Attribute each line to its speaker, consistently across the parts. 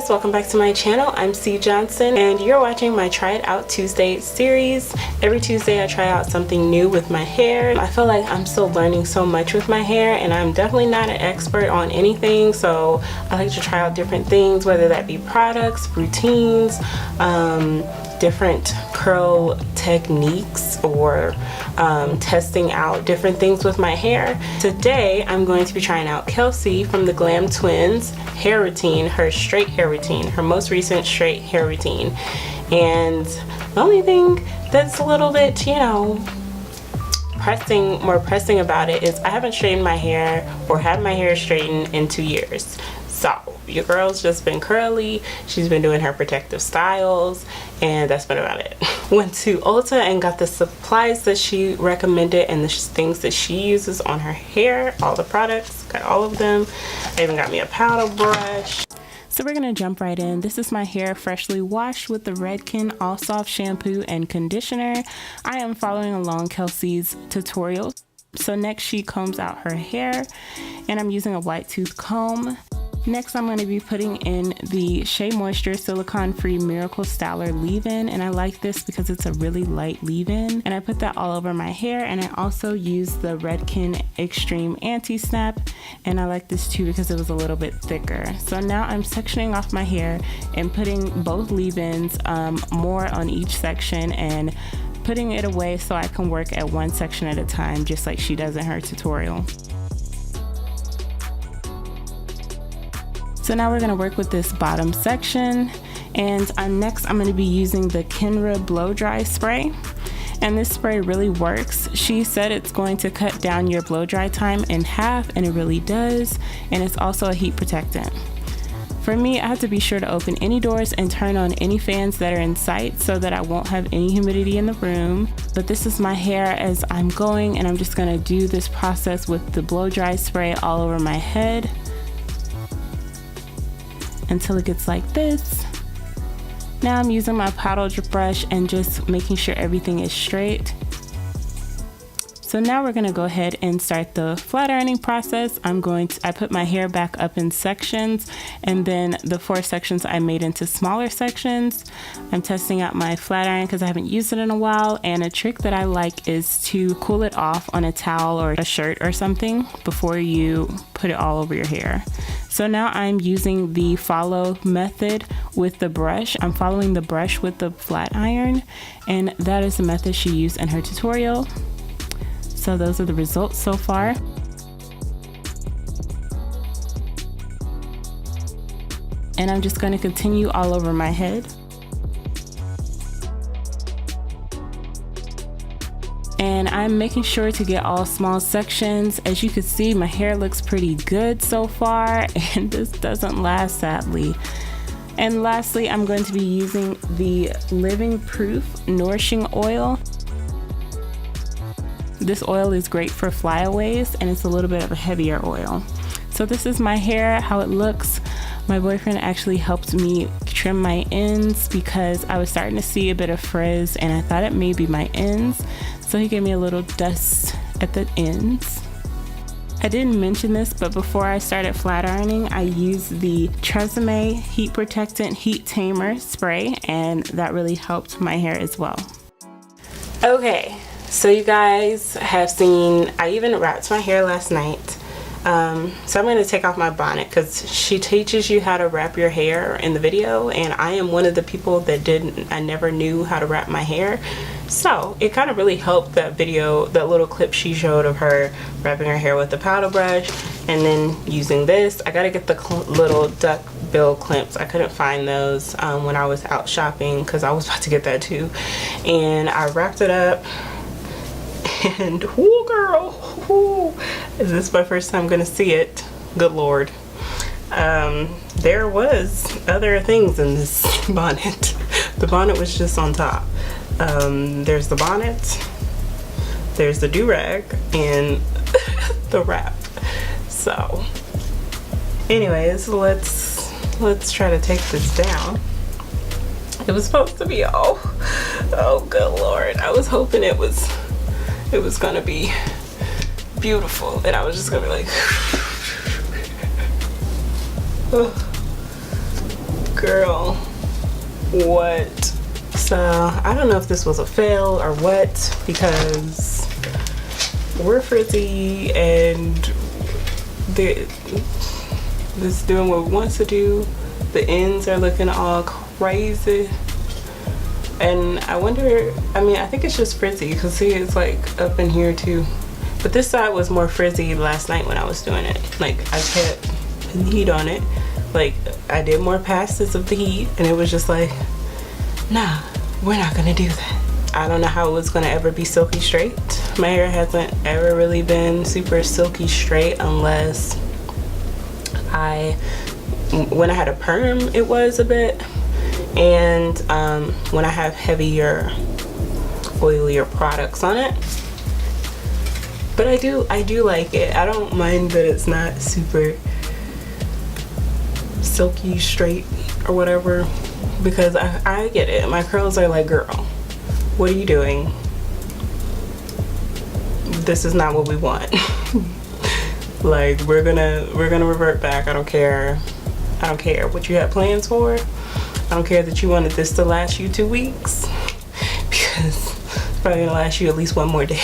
Speaker 1: guys, welcome back to my channel. I'm Sieee Johnson and you're watching my Try It Out Tuesday series. Every Tuesday I try out something new with my hair. I feel like I'm still learning so much with my hair and I'm definitely not an expert on anything, so I like to try out different things, whether that be products, routines, different curl techniques, or testing out different things with my hair. Today I'm going to be trying out Kelsey from the GLAMTWINZ hair routine, her straight hair routine, her most recent straight hair routine. And the only thing that's a little bit, you know, more pressing about it is I haven't straightened my hair or had my hair straightened in 2 years. So your girl's just been curly, she's been doing her protective styles, and that's been about it. Went to Ulta and got the supplies that she recommended and the things that she uses on her hair, all the products, got all of them. I even got me a powder brush. So we're gonna jump right in. This is my hair freshly washed with the REDKEN All Soft shampoo and conditioner. I am following along Kelsey's tutorial. So next she combs out her hair and I'm using a white tooth comb. Next I'm going to be putting in the Shea Moisture Silicone Free Miracle Styler leave-in, and I like this because it's a really light leave-in, and I put that all over my hair. And I also used the REDKEN Extreme Anti-Snap, and I like this too because it was a little bit thicker. So now I'm sectioning off my hair and putting both leave-ins, more on each section, and putting it away so I can work at one section at a time, just like she does in her tutorial. So now we're going to work with this bottom section, and next I'm going to be using the KENRA blow dry spray, and this spray really works. She said it's going to cut down your blow dry time in half, and it really does, and it's also a heat protectant. For me, I have to be sure to open any doors and turn on any fans that are in sight so that I won't have any humidity in the room. But this is my hair as I'm going, and I'm just going to do this process with the blow dry spray all over my head until it gets like this. Now I'm using my powder brush and just making sure everything is straight. So now we're gonna go ahead and start the flat ironing process. I put my hair back up in sections, and then the 4 sections I made into smaller sections. I'm testing out my flat iron because I haven't used it in a while, and a trick that I like is to cool it off on a towel or a shirt or something before you put it all over your hair. So now I'm using the follow method with the brush. I'm following the brush with the flat iron, and that is the method she used in her tutorial. So those are the results so far. And I'm just going to continue all over my head. And I'm making sure to get all small sections. As you can see, my hair looks pretty good so far, and this doesn't last, sadly. And lastly, I'm going to be using the Living Proof Nourishing Oil. This oil is great for flyaways, and it's a little bit of a heavier oil. So this is my hair, how it looks. My boyfriend actually helped me trim my ends because I was starting to see a bit of frizz, and I thought it may be my ends. So he gave me a little dust at the ends. I didn't mention this, but before I started flat ironing, I used the Tresemme Heat Protectant Heat Tamer spray, and that really helped my hair as well. Okay. So you guys have seen, I even wrapped my hair last night. So I'm going to take off my bonnet because she teaches you how to wrap your hair in the video, and I am one of the people that I never knew how to wrap my hair. So it kind of really helped that video, that little clip she showed of her wrapping her hair with the powder brush and then using this. I got to get the little duck bill clamps. I couldn't find those when I was out shopping because I was about to get that too. And I wrapped it up. And whoo girl, whoo, is this my first time gonna see it? Good lord. There was other things in this bonnet. The bonnet was just on top. There's the bonnet, there's the do-rag, and the wrap. So anyways, let's try to take this down. It was supposed to be, oh good lord, I was hoping it was gonna be beautiful and I was just gonna be like Girl, what? So I don't know if this was a fail or what, because we're frizzy and this doing what it wants to do. The ends are looking all crazy, and I wonder, I mean, I think it's just frizzy because see, it's like up in here too, but this side was more frizzy last night when I was doing it. Like I kept putting the heat on it, like I did more passes of the heat, and it was just like, nah, we're not gonna do that. I don't know how it was gonna ever be silky straight. My hair hasn't ever really been super silky straight unless when I had a perm it was a bit, and when I have heavier oilier products on it. But I do like it. I don't mind that it's not super silky straight or whatever, because I get it. My curls are like, girl, what are you doing? This is not what we want. Like we're gonna revert back. I don't care what you had plans for. I don't care that you wanted this to last you 2 weeks, because it's probably gonna last you at least one more day.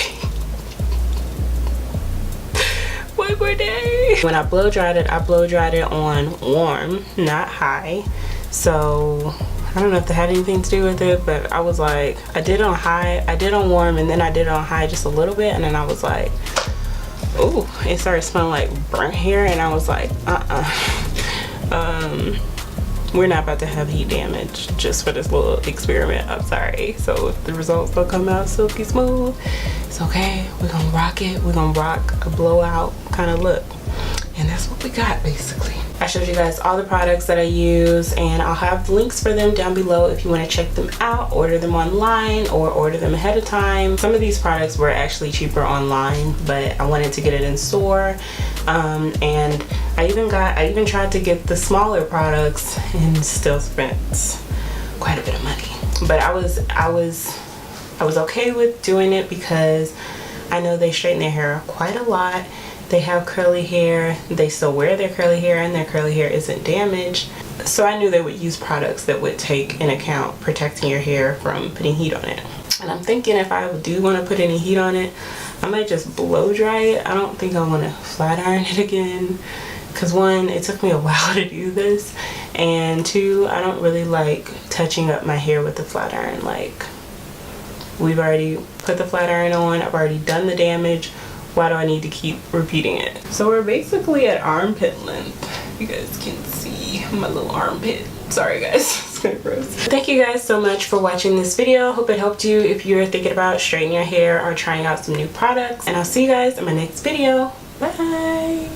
Speaker 1: One more day. When I blow dried it on warm, not high. So I don't know if that had anything to do with it, but I was like, I did on high, I did on warm, and then I did on high just a little bit, and then I was like, ooh, it started smelling like burnt hair, and I was like, we're not about to have heat damage just for this little experiment. I'm sorry. So if the results don't come out silky smooth, it's okay. We're gonna rock it. We're gonna rock a blowout kind of look, and that's what we got basically. I showed you guys all the products that I use, and I'll have links for them down below if you want to check them out, order them online, or order them ahead of time. Some of these products were actually cheaper online, but I wanted to get it in store. And I even tried to get the smaller products and still spent quite a bit of money. But I was okay with doing it because I know they straighten their hair quite a lot. They have curly hair, they still wear their curly hair, and their curly hair isn't damaged. So I knew they would use products that would take in account protecting your hair from putting heat on it. And I'm thinking if I do want to put any heat on it, I might just blow dry it. I don't think I want to flat iron it again, because one, it took me a while to do this, and two, I don't really like touching up my hair with the flat iron. Like, we've already put the flat iron on, I've already done the damage. Why do I need to keep repeating it? So we're basically at armpit length. You guys can see my little armpit. Sorry guys, it's kind of gross. Thank you guys so much for watching this video. Hope it helped you if you're thinking about straightening your hair or trying out some new products. And I'll see you guys in my next video. Bye.